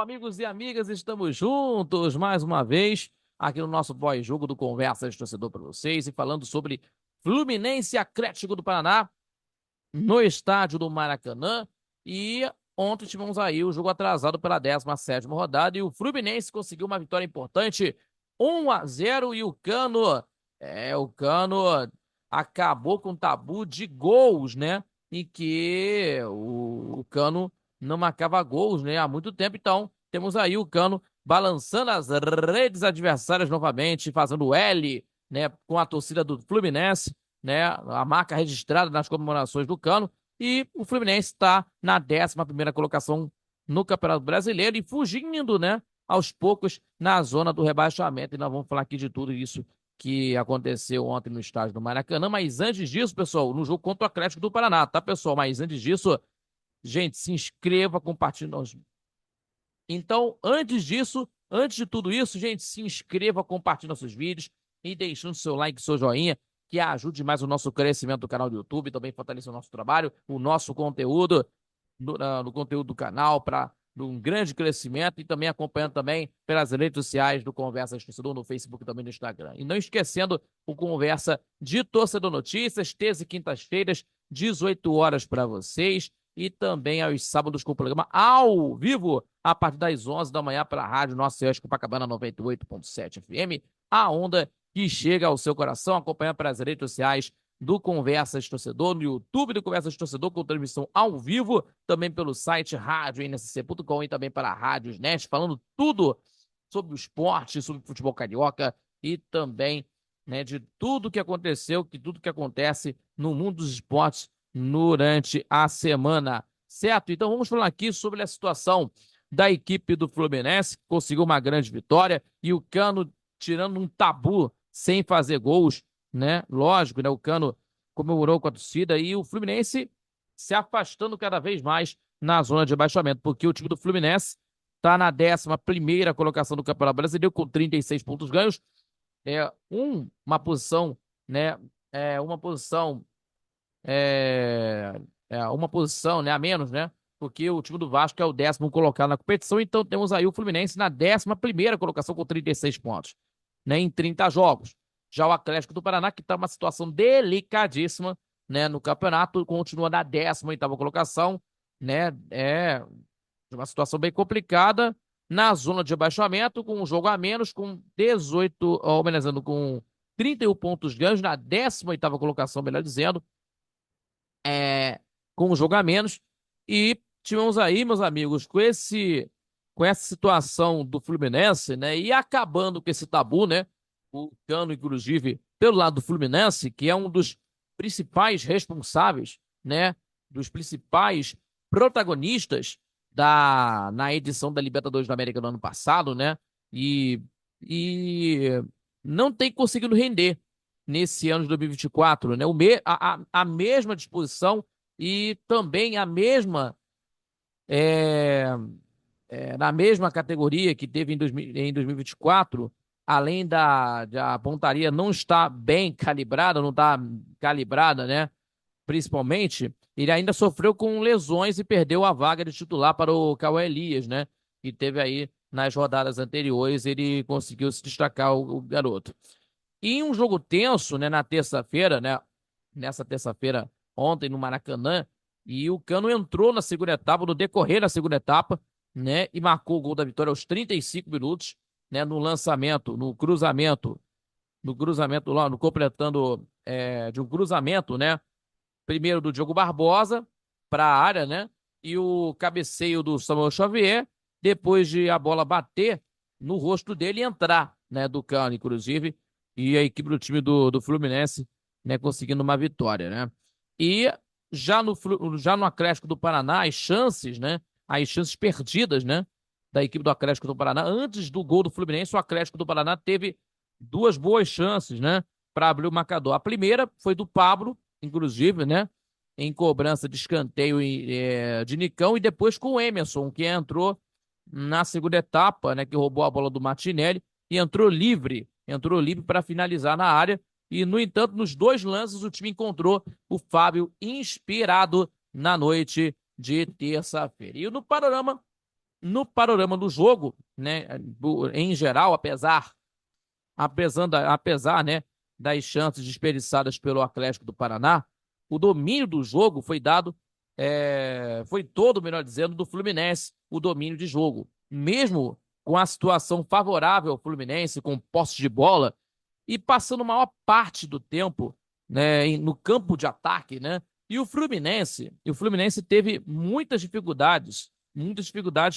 Amigos e amigas, estamos juntos mais uma vez aqui no nosso pós-jogo do Conversa de Torcedor para vocês e falando sobre Fluminense e Atlético do Paraná no estádio do Maracanã. E ontem tivemos aí o jogo atrasado pela 17ª rodada e o Fluminense conseguiu uma vitória importante, 1-0, e o Cano acabou com o tabu de gols, né? Em que o Cano não marcava gols, né, há muito tempo. Então, temos aí o Cano balançando as redes adversárias novamente, fazendo L, né, com a torcida do Fluminense, né, a marca registrada nas comemorações do Cano. E o Fluminense está na 11ª colocação no Campeonato Brasileiro e fugindo, né, aos poucos na zona do rebaixamento. E nós vamos falar aqui de tudo isso que aconteceu ontem no estádio do Maracanã. Mas antes disso, pessoal, no jogo contra o Atlético do Paraná, tá, pessoal? Mas antes disso, gente, se inscreva, compartilhe. Então, antes de tudo isso, gente, se inscreva, compartilhe nossos vídeos e deixando seu like, seu joinha, que ajude mais o nosso crescimento do canal do YouTube, também fortalece o nosso trabalho, o nosso conteúdo, no conteúdo do canal, para um grande crescimento, e também acompanhando também pelas redes sociais do Conversa de Torcedor, no Facebook e também no Instagram. E não esquecendo o Conversa de Torcedor Notícias, terça e quintas-feiras, 18 horas para vocês, e também aos sábados com o programa ao vivo, a partir das 11 da manhã, pela rádio Nossa Senhora de Copacabana 98.7 FM, a onda que chega ao seu coração, acompanhando pelas redes sociais do Conversas Torcedor, no YouTube do Conversas Torcedor, com transmissão ao vivo, também pelo site radioNSC.com e também para a Rádios Net, falando tudo sobre o esporte, sobre o futebol carioca e também, né, de tudo que aconteceu, tudo que acontece no mundo dos esportes durante a semana, certo? Então vamos falar aqui sobre a situação da equipe do Fluminense, que conseguiu uma grande vitória, e o Cano tirando um tabu sem fazer gols, né? Lógico, né? O Cano comemorou com a torcida e o Fluminense se afastando cada vez mais na zona de rebaixamento, porque o time do Fluminense está na 11ª colocação do Campeonato Brasileiro com 36 pontos ganhos, uma posição, né? Uma posição é, uma posição, né, a menos, né? Porque o time do Vasco é o 10º colocado na competição, então temos aí o Fluminense na 11ª colocação com 36 pontos, né, em 30 jogos. Já o Atlético do Paraná, que está numa situação delicadíssima, né, no campeonato, continua na 18ª colocação, né, uma situação bem complicada, na zona de rebaixamento, com um jogo a menos, com 18, ou melhor dizendo, com 31 pontos ganhos, na 18ª colocação, melhor dizendo, com um jogo a menos. E tivemos aí, meus amigos, com essa situação do Fluminense, né? E acabando com esse tabu, né? O Cano, inclusive, pelo lado do Fluminense, que é um dos principais responsáveis, né? Dos principais protagonistas na edição da Libertadores da América do ano passado, né? E, e não tem conseguido render nesse ano de 2024, né? A mesma disposição e também a mesma é, na mesma categoria que teve em 2024, além da pontaria não estar bem calibrada, não está calibrada, né? Principalmente, ele ainda sofreu com lesões e perdeu a vaga de titular para o Cauê Elias, né? E teve aí nas rodadas anteriores, ele conseguiu se destacar, o garoto. E em um jogo tenso, né, na terça-feira, né, nessa terça-feira, ontem no Maracanã, e o Cano entrou na segunda etapa, no decorrer da segunda etapa, né, e marcou o gol da vitória aos 35 minutos, né, no lançamento, no cruzamento lá, no completando de um cruzamento, né, primeiro do Diogo Barbosa para a área, né, e o cabeceio do Samuel Xavier, depois de a bola bater no rosto dele e entrar, né, do Cano, inclusive, e a equipe do time do Fluminense, né, conseguindo uma vitória, né? E já no Atlético do Paraná, as chances perdidas, né, da equipe do Atlético do Paraná, antes do gol do Fluminense, o Atlético do Paraná teve duas boas chances, né, para abrir o marcador. A primeira foi do Pablo, inclusive, né, em cobrança de escanteio de Nicão, e depois com o Emerson, que entrou na segunda etapa, né, que roubou a bola do Martinelli e entrou livre para finalizar na área. E, no entanto, nos dois lances, o time encontrou o Fábio inspirado na noite de terça-feira. E no panorama no panorama do jogo, né, em geral, apesar, né, das chances desperdiçadas pelo Atlético do Paraná, o domínio do jogo foi todo, melhor dizendo, do Fluminense, o domínio de jogo. Mesmo com a situação favorável ao Fluminense, com posse de bola, e passando a maior parte do tempo, né, no campo de ataque, né? E o Fluminense teve muitas dificuldades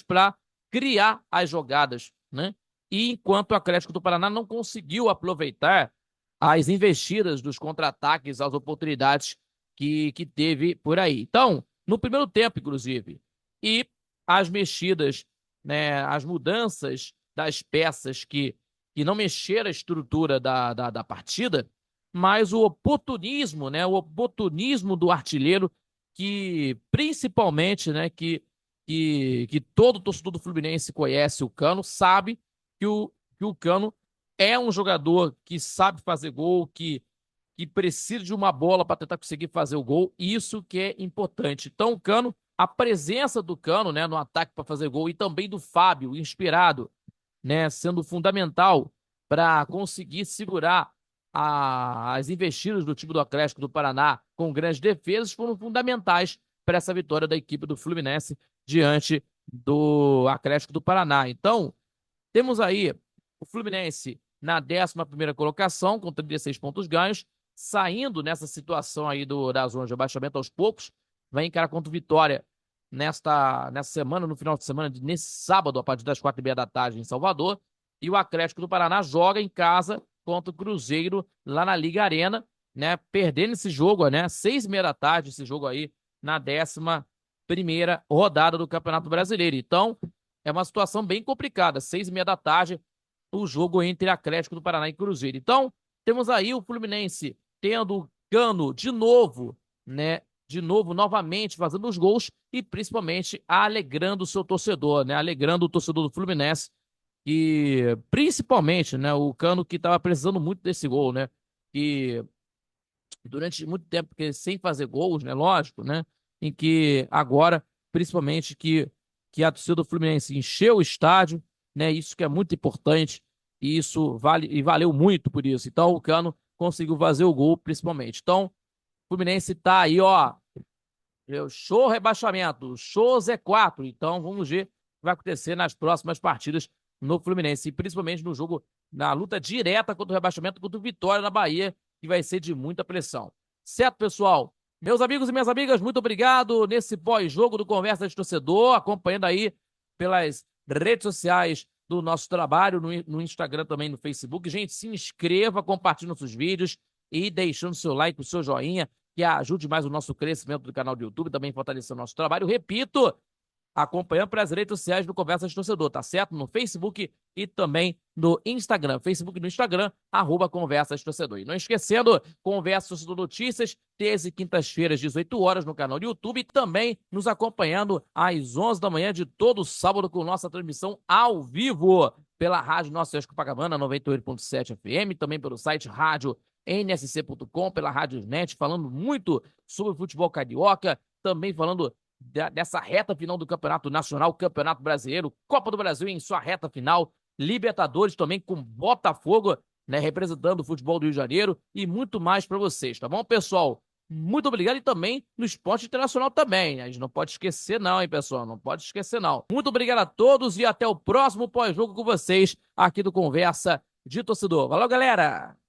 para criar as jogadas, né? E enquanto o Atlético do Paraná não conseguiu aproveitar as investidas dos contra-ataques, as oportunidades que teve por aí. Então, no primeiro tempo, inclusive, e as mexidas, né, as mudanças das peças que não mexeram a estrutura da partida, mas o oportunismo, né, o oportunismo do artilheiro, que principalmente, né, que todo torcedor do Fluminense conhece o Cano, sabe que o Cano é um jogador que sabe fazer gol, que precisa de uma bola para tentar conseguir fazer o gol, isso que é importante. Então, o Cano, a presença do Cano, né, no ataque para fazer gol, e também do Fábio, inspirado, né, sendo fundamental para conseguir segurar as investidas do time do Atlético do Paraná com grandes defesas, foram fundamentais para essa vitória da equipe do Fluminense diante do Atlético do Paraná. Então, temos aí o Fluminense na 11ª colocação, com 36 pontos ganhos, saindo nessa situação aí da zona de abaixamento aos poucos, vai encarar contra o Vitória nessa semana, no final de semana, nesse sábado, a partir das 4h30 da tarde, em Salvador. E o Atlético do Paraná joga em casa contra o Cruzeiro, lá na Liga Arena, né? Perdendo esse jogo, né? 6h30 da tarde, esse jogo aí, na 11ª rodada do Campeonato Brasileiro. Então, é uma situação bem complicada. 6h30 da tarde, o jogo entre Atlético do Paraná e Cruzeiro. Então, temos aí o Fluminense tendo o Cano de novo, né? De novo, novamente, fazendo os gols e principalmente alegrando o seu torcedor, né? Alegrando o torcedor do Fluminense. E principalmente, né? O Cano que estava precisando muito desse gol, né? E durante muito tempo sem fazer gols, né? Lógico, né? Em que agora, principalmente, que a torcida do Fluminense encheu o estádio, né? Isso que é muito importante e isso vale e valeu muito por isso. Então, o Cano conseguiu fazer o gol, principalmente. Então, o Fluminense tá aí, ó, show rebaixamento, show Z4. Então, vamos ver o que vai acontecer nas próximas partidas no Fluminense, e principalmente no jogo, na luta direta contra o rebaixamento, contra o Vitória na Bahia, que vai ser de muita pressão. Certo, pessoal? Meus amigos e minhas amigas, muito obrigado nesse pós-jogo do Conversa de Torcedor, acompanhando aí pelas redes sociais do nosso trabalho, no Instagram também, no Facebook. Gente, se inscreva, compartilhe nossos vídeos e deixando seu like, o seu joinha, que ajude mais o nosso crescimento do canal do YouTube, também fortalecendo o nosso trabalho. Repito, acompanhando pelas redes sociais do Conversa de Torcedor, tá certo? No Facebook e também no Instagram. Facebook e no Instagram, @Conversa de Torcedor. E não esquecendo, Conversa de Torcedor Notícias, terça e quintas-feiras, 18 horas, no canal do YouTube, e também nos acompanhando às 11 da manhã de todo sábado com nossa transmissão ao vivo pela Rádio Nossa Copacabana, 98.7 FM, também pelo site rádio nsc.com, pela Rádio Net, falando muito sobre o futebol carioca, também falando dessa reta final do Campeonato Nacional, Campeonato Brasileiro, Copa do Brasil em sua reta final, Libertadores também com Botafogo, né, representando o futebol do Rio de Janeiro e muito mais para vocês, tá bom, pessoal? Muito obrigado, e também no esporte internacional também, né? A gente não pode esquecer não, hein, pessoal? Não pode esquecer não. Muito obrigado a todos e até o próximo pós-jogo com vocês aqui do Conversa de Torcedor. Valeu, galera!